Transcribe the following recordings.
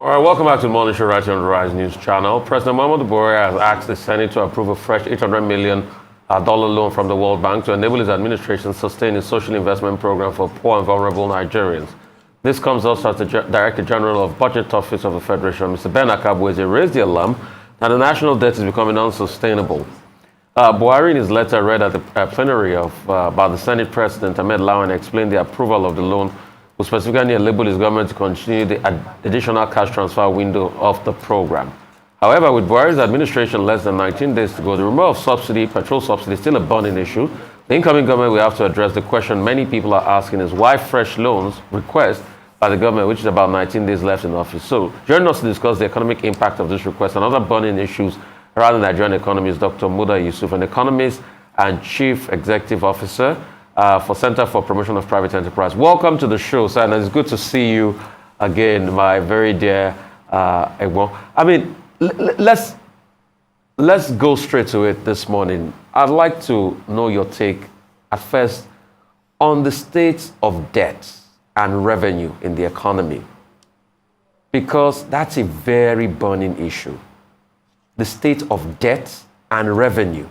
All right, welcome back to the Morning Show right here on the Rise News channel. President Muhammadu Buhari has asked the Senate to approve a fresh $800 million loan from the World Bank to enable his administration sustain its social investment program for poor and vulnerable Nigerians. This comes also as the Director General of Budget Office of the Federation, Mr. Ben Akabweze, raised the alarm that the national debt is becoming unsustainable. Buhari, in his letter read at the plenary by the Senate President, Ahmed Lawan, explained the approval of the loan will specifically enable his government to continue the additional cash transfer window of the program. However, with Buhari's administration less than 19 days to go, the removal of subsidy, petrol subsidy, is still a burning issue. The incoming government will have to address the question many people are asking is why fresh loans request by the government, which is about 19 days left in office. So, joining us to discuss the economic impact of this request and other burning issues around the Nigerian economy is Dr. Muda Yusuf, an economist and chief executive officer for Center for Promotion of Private Enterprise. Welcome to the show, sir, and it's good to see you again, my very dear Egbo. I mean, let's go straight to it this morning. I'd like to know your take at first on the state of debt and revenue in the economy, because that's a very burning issue. The state of debt and revenue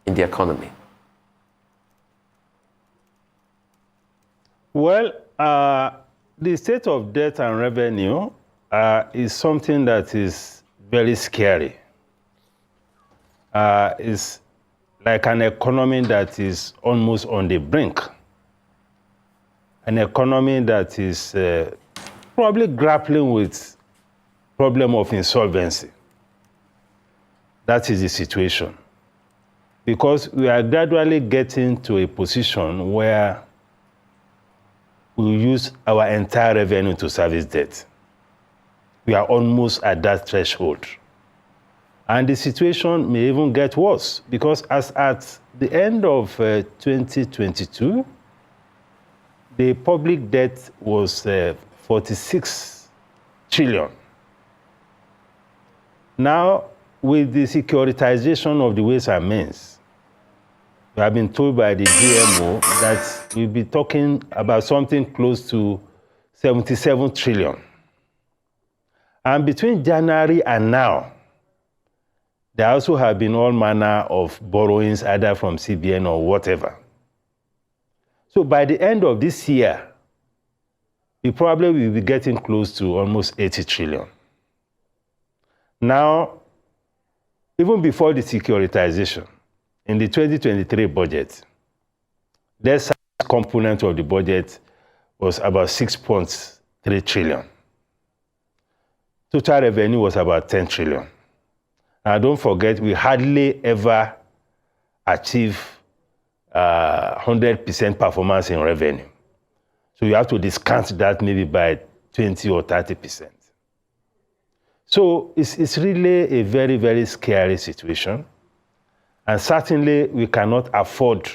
in the economy. Well, the state of debt and revenue is something that is very scary. It's like an economy that is almost on the brink. An economy that is probably grappling with problem of insolvency. That is the situation. Because we are gradually getting to a position where we use our entire revenue to service debt. We are almost at that threshold. And the situation may even get worse, because as at the end of 2022, the public debt was 46 trillion. Now, with the securitization of the ways and means, we have been told by the DMO that we'll be talking about something close to 77 trillion. And between January and now, there also have been all manner of borrowings, either from CBN or whatever. So by the end of this year, we probably will be getting close to almost 80 trillion. Now, even before the securitization, in the 2023 budget, the component of the budget was about 6.3 trillion. Total revenue was about 10 trillion. Now, don't forget, we hardly ever achieve 100% performance in revenue. So you have to discount that maybe by 20 or 30%. So it's really a very, very scary situation. And certainly, we cannot afford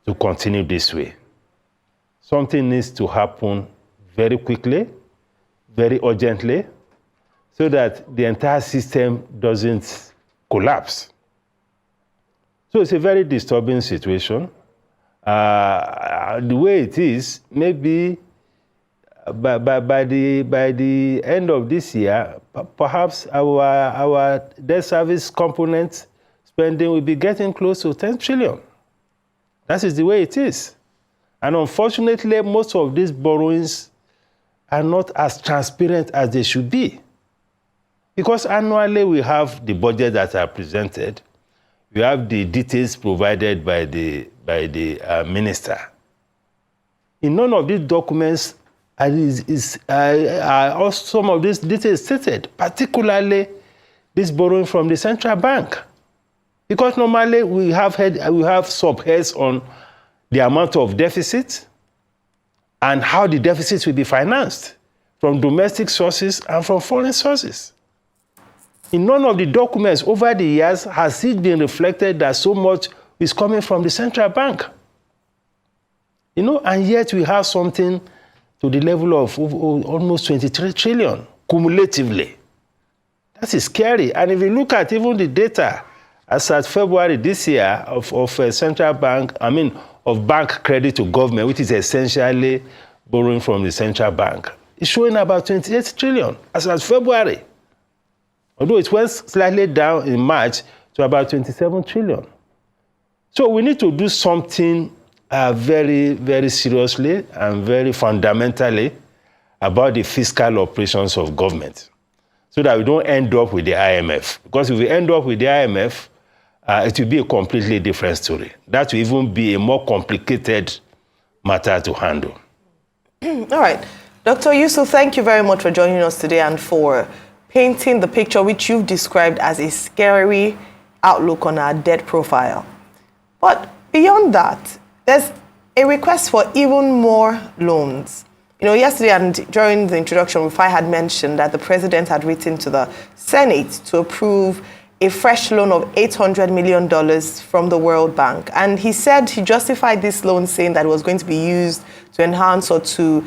to continue this way. Something needs to happen very quickly, very urgently, so that the entire system doesn't collapse. So it's a very disturbing situation. The way it is, maybe by the end of this year, perhaps our debt service component spending will be getting close to 10 trillion. That is the way it is. And unfortunately, most of these borrowings are not as transparent as they should be. Because annually we have the budget that are presented. We have the details provided by the minister. In none of these documents are some of these details stated, particularly this borrowing from the central bank. Because normally we have subheads on the amount of deficit and how the deficit will be financed from domestic sources and from foreign sources. In none of the documents over the years has it been reflected that so much is coming from the central bank. And yet we have something to the level of almost 23 trillion cumulatively. That is scary. And if you look at even the data as at February this year of central bank, of bank credit to government, which is essentially borrowing from the central bank, is showing about 28 trillion as of February. Although it went slightly down in March to about 27 trillion. So we need to do something very, very seriously and very fundamentally about the fiscal operations of government so that we don't end up with the IMF. Because if we end up with the IMF, it will be a completely different story. That will even be a more complicated matter to handle. All right. Dr. Yusuf, thank you very much for joining us today and for painting the picture which you've described as a scary outlook on our debt profile. But beyond that, there's a request for even more loans. You know, yesterday and during the introduction, Rufai had mentioned that the president had written to the Senate to approve a fresh loan of $800 million from the World Bank. And he said he justified this loan saying that it was going to be used to enhance or to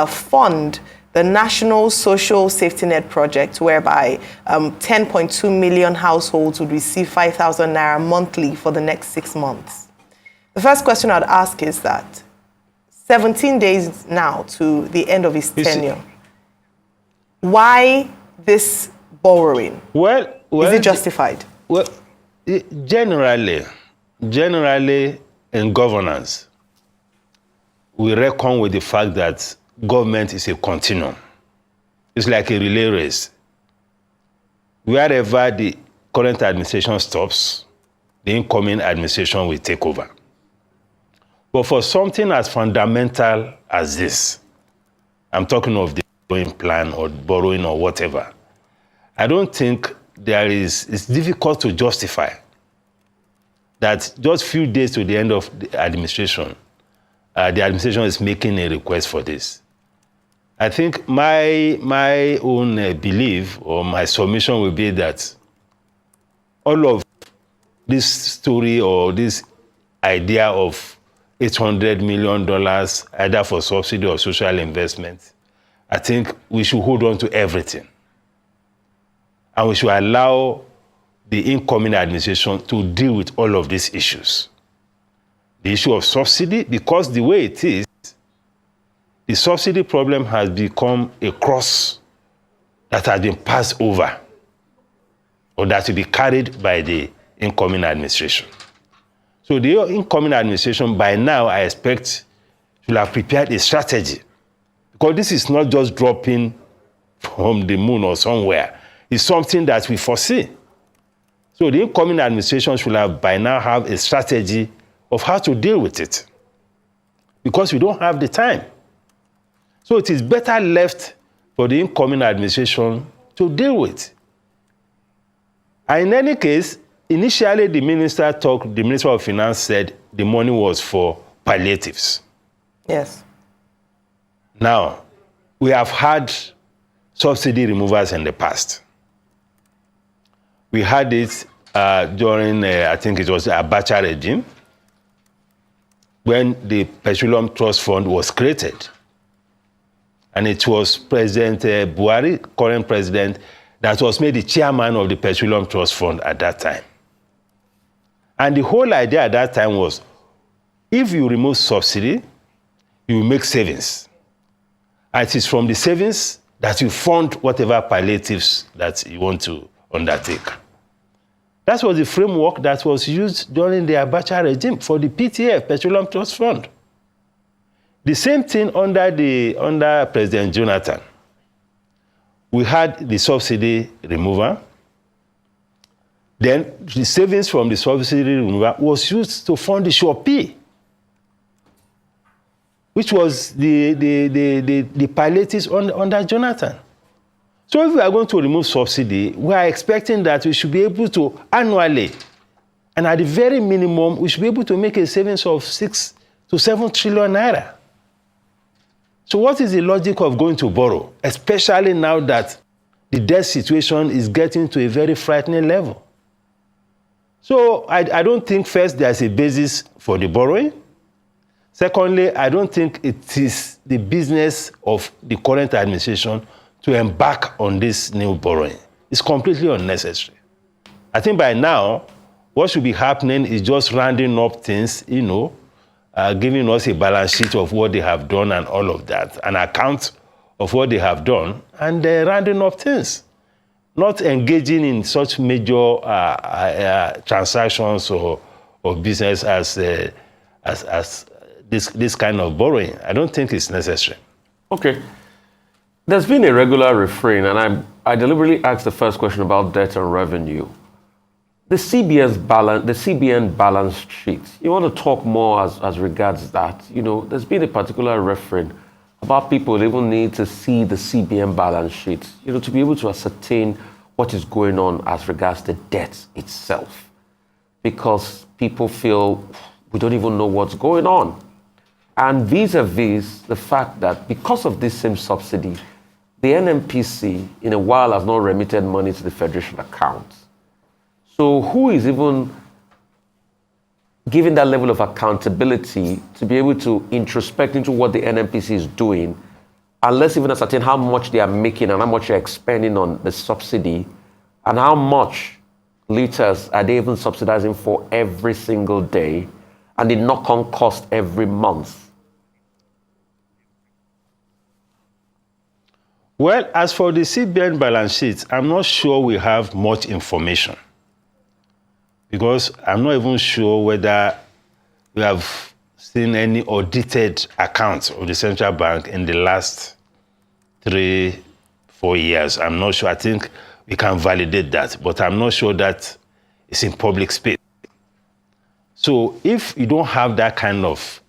fund the National Social Safety Net project, whereby 10.2 million households would receive 5,000 naira monthly for the next 6 months. The first question I'd ask is that 17 days now to the end of his tenure, why this borrowing? Well, is it justified? Well, generally in governance, we reckon with the fact that government is a continuum. It's like a relay race. Wherever the current administration stops, the incoming administration will take over. But for something as fundamental as this, I'm talking of the borrowing plan or borrowing or whatever, I don't think it's difficult to justify that just few days to the end of the administration is making a request for this. I think my own belief or my submission will be that all of this story or this idea of $800 million either for subsidy or social investment, I think we should hold on to everything. And we should allow the incoming administration to deal with all of these issues. The issue of subsidy, because the way it is, the subsidy problem has become a cross that has been passed over or that will be carried by the incoming administration. So the incoming administration, by now, I expect, will have prepared a strategy. Because this is not just dropping from the moon or somewhere. It's something that we foresee. So the incoming administration should have by now have a strategy of how to deal with it. Because we don't have the time. So it is better left for the incoming administration to deal with. And in any case, initially the Minister of Finance said the money was for palliatives. Yes. Now, we have had subsidy removals in the past. We had it during, I think it was the Abacha regime, when the Petroleum Trust Fund was created. And it was President Buhari, current president, that was made the chairman of the Petroleum Trust Fund at that time. And the whole idea at that time was, if you remove subsidy, you will make savings. And it is from the savings that you fund whatever palliatives that you want to undertake. That was the framework that was used during the Abacha regime for the PTF, Petroleum Trust Fund. The same thing under President Jonathan. We had the subsidy removal. Then the savings from the subsidy removal was used to fund the SURE, which was the palliatives under Jonathan. So if we are going to remove subsidy, we are expecting that we should be able to annually, and at the very minimum, we should be able to make a savings of 6 to 7 trillion naira. So what is the logic of going to borrow, especially now that the debt situation is getting to a very frightening level? So I don't think, first, there's a basis for the borrowing. Secondly, I don't think it is the business of the current administration to embark on this new borrowing. It's completely unnecessary. I think by now, what should be happening is just rounding up things, giving us a balance sheet of what they have done and all of that, an account of what they have done, and they're rounding up things, not engaging in such major transactions or business as this kind of borrowing. I don't think it's necessary. Okay. There's been a regular refrain, and I deliberately asked the first question about debt and revenue. The CBN balance sheet. You want to talk more as regards that? You know, there's been a particular refrain about people even need to see the CBN balance sheet, you know, to be able to ascertain what is going on as regards the debt itself, because people feel we don't even know what's going on. And vis-a-vis the fact that because of this same subsidy, the NNPC in a while has not remitted money to the Federation account. So who is even given that level of accountability to be able to introspect into what the NNPC is doing, unless even ascertain how much they are making and how much they're expending on the subsidy, and how much liters are they even subsidizing for every single day, and the knock-on cost every month? Well, as for the CBN balance sheet, I'm not sure we have much information, because I'm not even sure whether we have seen any audited accounts of the central bank in the last 3-4 years. I'm not sure. I think we can validate that, but I'm not sure that it's in public space. So if you don't have that kind of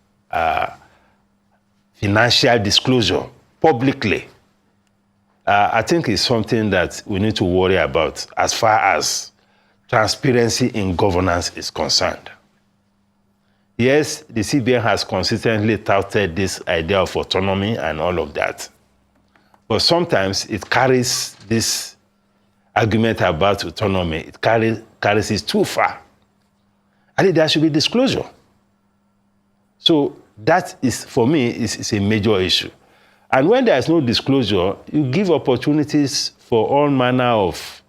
financial disclosure publicly, I think it's something that we need to worry about as far as transparency in governance is concerned. Yes, the CBN has consistently touted this idea of autonomy and all of that. But sometimes it carries this argument about autonomy, it carries it too far. I think there should be disclosure. So that is, for me, is a major issue. And when there is no disclosure, you give opportunities for all manner of,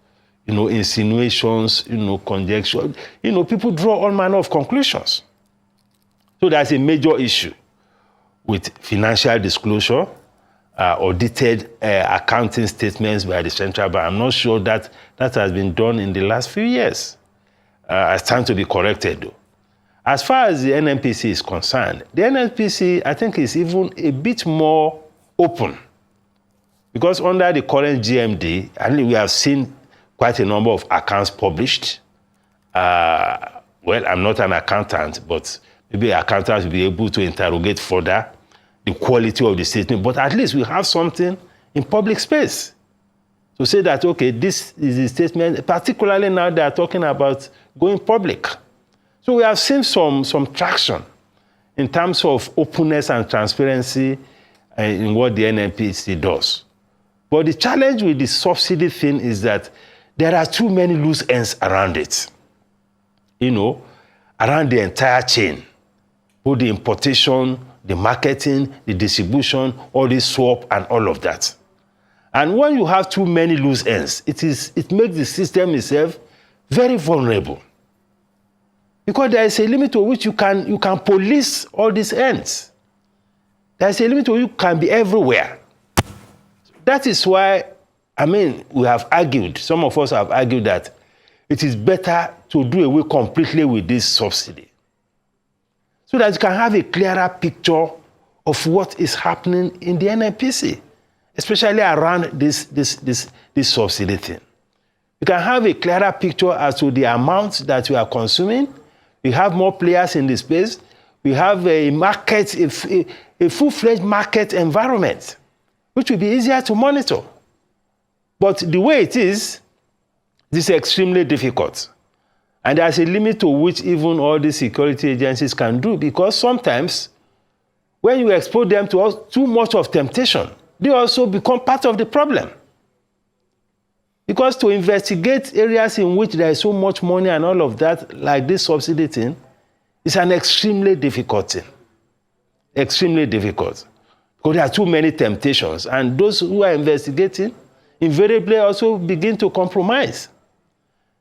insinuations, conjecture. People draw all manner of conclusions. So that's a major issue with financial disclosure, audited accounting statements by the central bank. I'm not sure that has been done in the last few years. It's time to be corrected, though. As far as the NNPC is concerned, the NNPC, I think, is even a bit more open, because under the current GMD, I think we have seen quite a number of accounts published. Well, I'm not an accountant, but maybe accountants will be able to interrogate further the quality of the statement, but at least we have something in public space to say that, okay, this is the statement, particularly now they are talking about going public. So we have seen some traction in terms of openness and transparency in what the NNPC does. But the challenge with the subsidy thing is that there are too many loose ends around it, around the entire chain, both the importation, the marketing, the distribution, all this swap and all of that. And when you have too many loose ends, it makes the system itself very vulnerable. Because there is a limit to which you can police all these ends. There is a limit to which you can be everywhere. That is why, we have argued, some of us have argued that it is better to do away completely with this subsidy, so that you can have a clearer picture of what is happening in the NNPC, especially around this subsidy thing. You can have a clearer picture as to the amount that we are consuming. We have more players in the space. We have a market, a full-fledged market environment, which will be easier to monitor. But the way it is, this is extremely difficult. And there's a limit to which even all the security agencies can do, because sometimes when you expose them to too much of temptation, they also become part of the problem. Because to investigate areas in which there is so much money and all of that, like this subsidy thing, is an extremely difficult thing. Extremely difficult. Because there are too many temptations, and those who are investigating invariably also begin to compromise.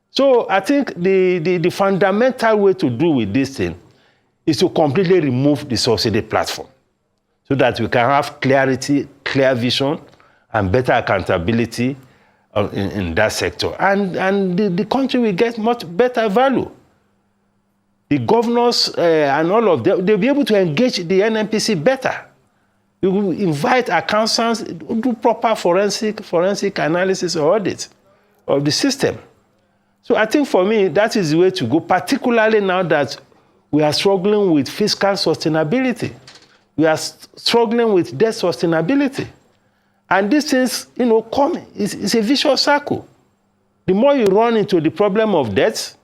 So I think the fundamental way to do with this thing is to completely remove the subsidy platform, so that we can have clarity, clear vision, and better accountability in that sector. And the country will get much better value. The governors and all of them, they'll be able to engage the NNPC better. We will invite accountants, do proper forensic analysis or audit of the system. So I think for me, that is the way to go, particularly now that we are struggling with fiscal sustainability. We are struggling with debt sustainability. And these things, it's a vicious circle. The more you run into the problem of debt,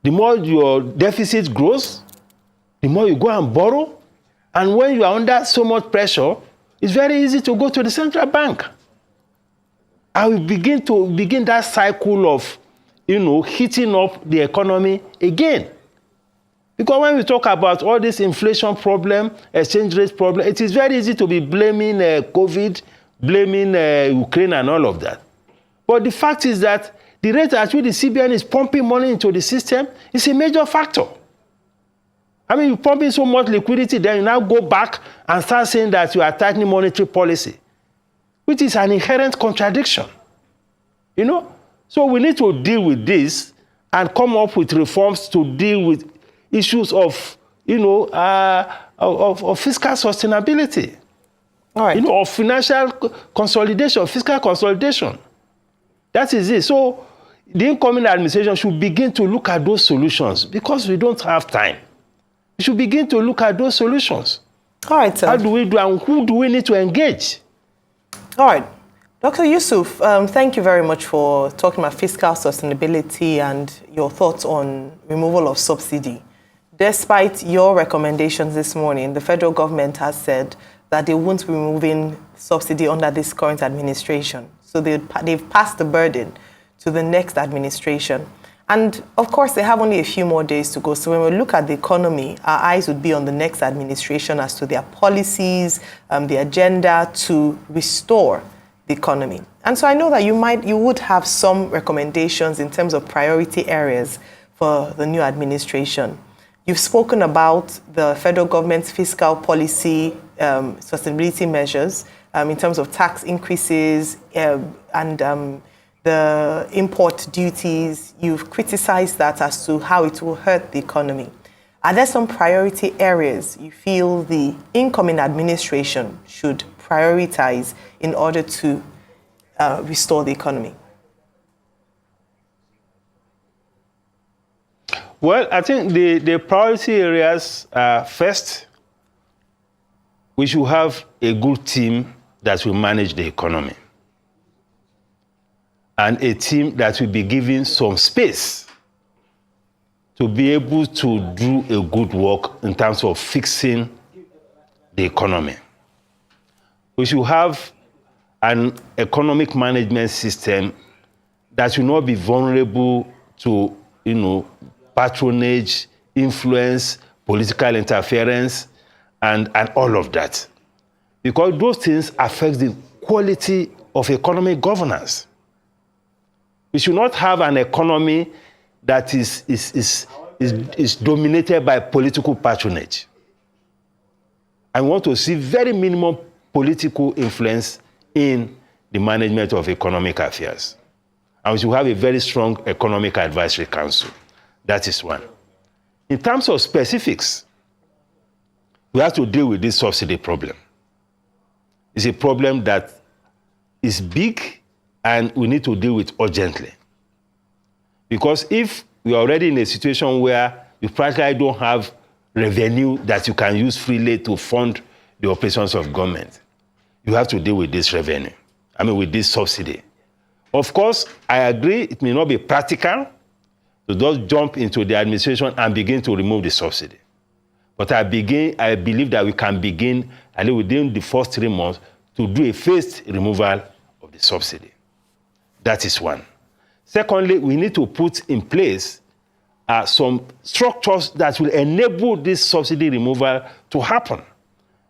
the more your deficit grows, the more you go and borrow. And when you are under so much pressure, it's very easy to go to the central bank. And we begin that cycle of, heating up the economy again. Because when we talk about all this inflation problem, exchange rate problem, it is very easy to be blaming COVID, blaming Ukraine and all of that. But the fact is that the rate at which the CBN is pumping money into the system is a major factor. I mean, you pump in so much liquidity, then you now go back and start saying that you are tightening monetary policy, which is an inherent contradiction. So we need to deal with this and come up with reforms to deal with issues of fiscal sustainability. All right. Of financial consolidation, fiscal consolidation. That is it. So the incoming administration should begin to look at those solutions because we don't have time. We should begin to look at those solutions. All right, sir. How do we do and who do we need to engage? All right. Dr. Yusuf, thank you very much for talking about fiscal sustainability and your thoughts on removal of subsidy. Despite your recommendations this morning, the federal government has said that they won't be removing subsidy under this current administration. So they've passed the burden to the next administration. And of course, they have only a few more days to go. So when we look at the economy, our eyes would be on the next administration as to their policies, the agenda to restore the economy. And so I know that you would have some recommendations in terms of priority areas for the new administration. You've spoken about the federal government's fiscal policy sustainability measures in terms of tax increases and the import duties. You've criticized that as to how it will hurt the economy. Are there some priority areas you feel the incoming administration should prioritize in order to restore the economy? Well, I think the priority areas are first, we should have a good team that will manage the economy. And a team that will be given some space to be able to do a good work in terms of fixing the economy. We should have an economic management system that will not be vulnerable to, patronage, influence, political interference, and all of that. Because those things affect the quality of economic governance. We should not have an economy that is dominated by political patronage. I want to see very minimum political influence in the management of economic affairs. And we should have a very strong economic advisory council. That is one. In terms of specifics, we have to deal with this subsidy problem. It's a problem that is big and we need to deal with urgently. Because if we are already in a situation where you practically don't have revenue that you can use freely to fund the operations of government, you have to deal with this revenue, with this subsidy. Of course, I agree it may not be practical to just jump into the administration and begin to remove the subsidy. But I believe that we can begin, at least within the first 3 months, to do a phased removal of the subsidy. That is one. Secondly, we need to put in place some structures that will enable this subsidy removal to happen.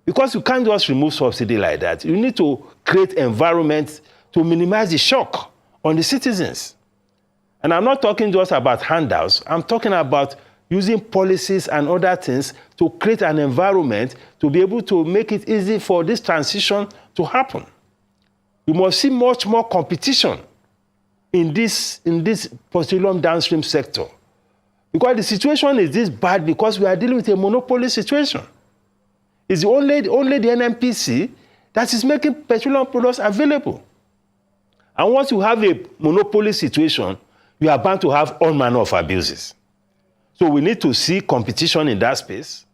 Because you can't just remove subsidy like that. You need to create environments to minimize the shock on the citizens. And I'm not talking just about handouts. I'm talking about using policies and other things to create an environment to be able to make it easy for this transition to happen. We must see much more competition in this petroleum downstream sector. Because the situation is this bad because we are dealing with a monopoly situation. It's only the NNPC that is making petroleum products available. And once you have a monopoly situation, you are bound to have all manner of abuses. So we need to see competition in that space.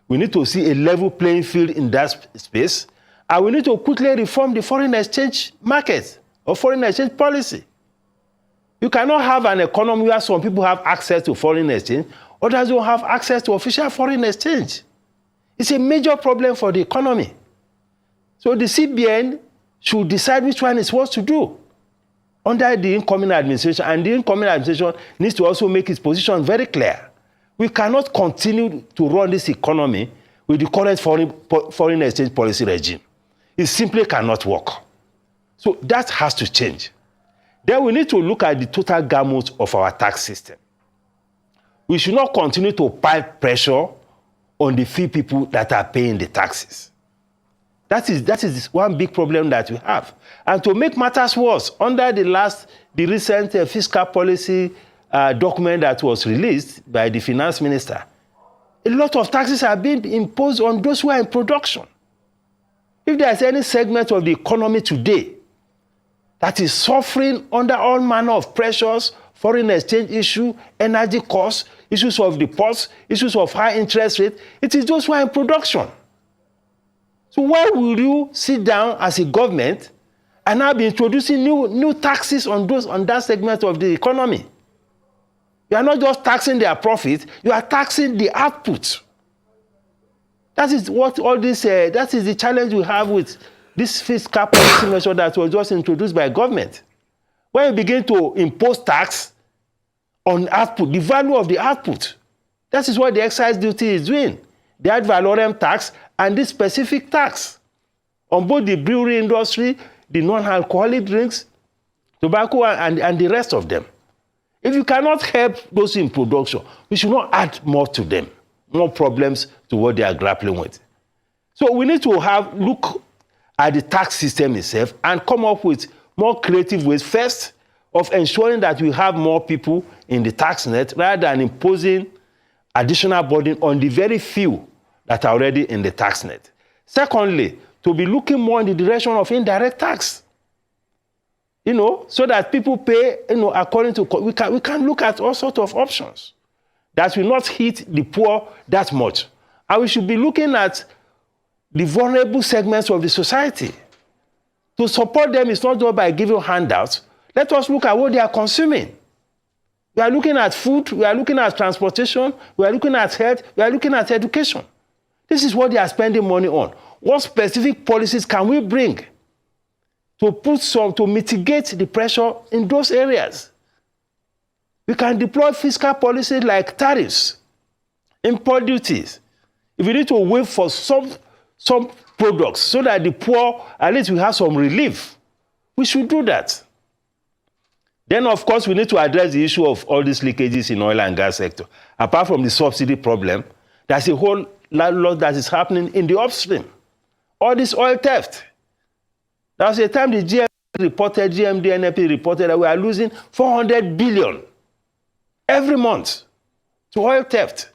We need to see a level playing field in that space. And we need to quickly reform the foreign exchange market or foreign exchange policy. You cannot have an economy where some people have access to foreign exchange, others don't have access to official foreign exchange. It's a major problem for the economy. So the CBN should decide which one it wants to do under the incoming administration, and the incoming administration needs to also make its position very clear. We cannot continue to run this economy with the current foreign exchange policy regime. It simply cannot work. So that has to change. Then we need to look at the total gamut of our tax system. We should not continue to pile pressure on the few people that are paying the taxes. That is one big problem that we have. And to make matters worse, under the recent fiscal policy document that was released by the finance minister, a lot of taxes are being imposed on those who are in production. If there's any segment of the economy today that is suffering under all manner of pressures, foreign exchange issue, energy costs, issues of the ports, issues of high interest rate, it is those who are in production. So why will you sit down as a government and now be introducing new taxes on that segment of the economy? You are not just taxing their profit, you are taxing the output. That is what that is the challenge we have with this fiscal policy measure that was just introduced by government. When you begin to impose tax on output, the value of the output, that is what the excise duty is doing. The ad valorem tax and this specific tax on both the brewery industry, the non-alcoholic drinks, tobacco, and the rest of them. If you cannot help those in production, we should not add more to them, more problems to what they are grappling with. So we need to look at the tax system itself and come up with more creative ways, first, of ensuring that we have more people in the tax net rather than imposing additional burden on the very few that are already in the tax net. Secondly, to be looking more in the direction of indirect tax, so that people pay, according to, we can look at all sorts of options that will not hit the poor that much. And we should be looking at the vulnerable segments of the society. To support them is not just by giving handouts. Let us look at what they are consuming. We are looking at food, we are looking at transportation, we are looking at health, we are looking at education. This is what they are spending money on. What specific policies can we bring to mitigate the pressure in those areas? We can deploy fiscal policies like tariffs, import duties. If we need to wait for some products so that the poor, at least we have some relief, we should do that. Then, of course, we need to address the issue of all these leakages in oil and gas sector. Apart from the subsidy problem, there's a whole lot that is happening in the upstream. All this oil theft. There was a time the GMD reported that we are losing 400 billion every month to oil theft.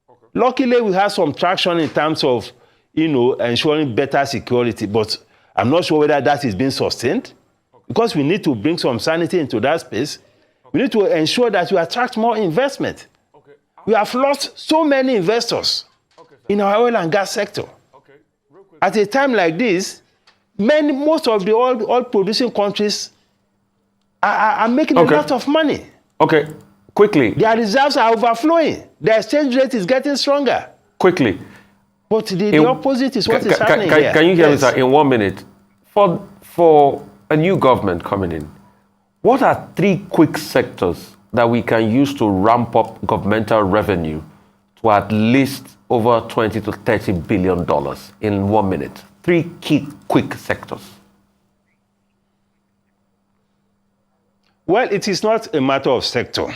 Okay. Luckily, we have some traction in terms of, ensuring better security, but I'm not sure whether that is being sustained. Okay. Because we need to bring some sanity into that space. Okay. We need to ensure that we attract more investment. Okay. We have lost so many investors in our oil and gas sector. Okay. At a time like this, most of the oil producing countries are making a lot of money. Okay, quickly. Their reserves are overflowing. The exchange rate is getting stronger. Quickly. But the opposite is what is happening here. Can you hear me, sir, in 1 minute? For a new government coming in, what are 3 quick sectors that we can use to ramp up governmental revenue to at least over $20 to $30 billion in 1 minute? 3 key quick sectors. Well, it is not a matter of sector.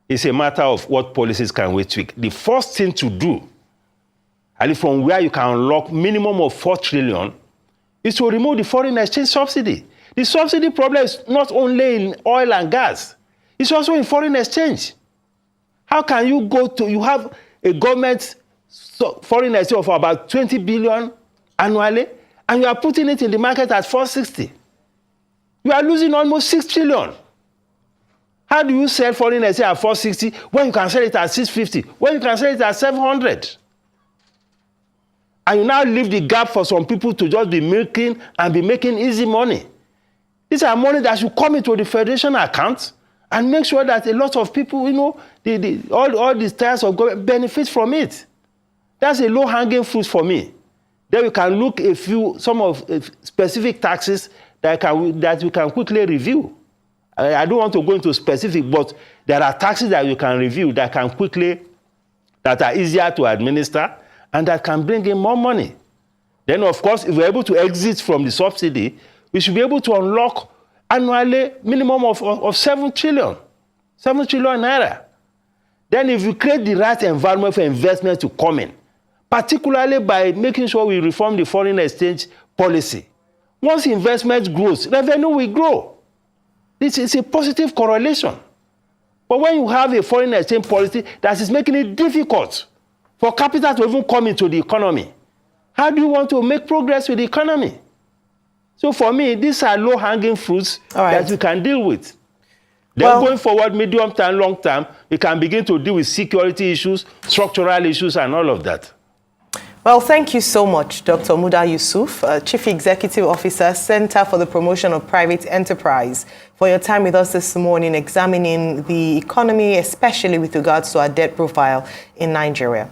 It's a matter of what policies can we tweak. The first thing to do, and from where you can unlock minimum of 4 trillion, is to remove the foreign exchange subsidy. The subsidy problem is not only in oil and gas, it's also in foreign exchange. How can you you have a government foreign exchange of about 20 billion annually, and you are putting it in the market at 460? You are losing almost 6 trillion. How do you sell foreign exchange at 460 when you can sell it at 650, when you can sell it at 700? And you now leave the gap for some people to just be milking and be making easy money. These are money that should come into the federation account and make sure that a lot of people, all these tiers of government benefit from it. That's a low-hanging fruit for me. Then we can look some of specific taxes that we can quickly review. I don't want to go into specific, but there are taxes that you can review that are easier to administer and that can bring in more money. Then, of course, if we're able to exit from the subsidy, we should be able to unlock annually minimum of 7 trillion naira. Then if we create the right environment for investment to come in, particularly by making sure we reform the foreign exchange policy, once investment grows, revenue will grow. This is a positive correlation. But when you have a foreign exchange policy that is making it difficult for capital to even come into the economy, how do you want to make progress with the economy? So for me, these are low-hanging fruits that we can deal with. Then going forward, medium term, long term, we can begin to deal with security issues, structural issues, and all of that. Well, thank you so much, Dr. Muda Yusuf, Chief Executive Officer, Center for the Promotion of Private Enterprise, for your time with us this morning, examining the economy, especially with regards to our debt profile in Nigeria.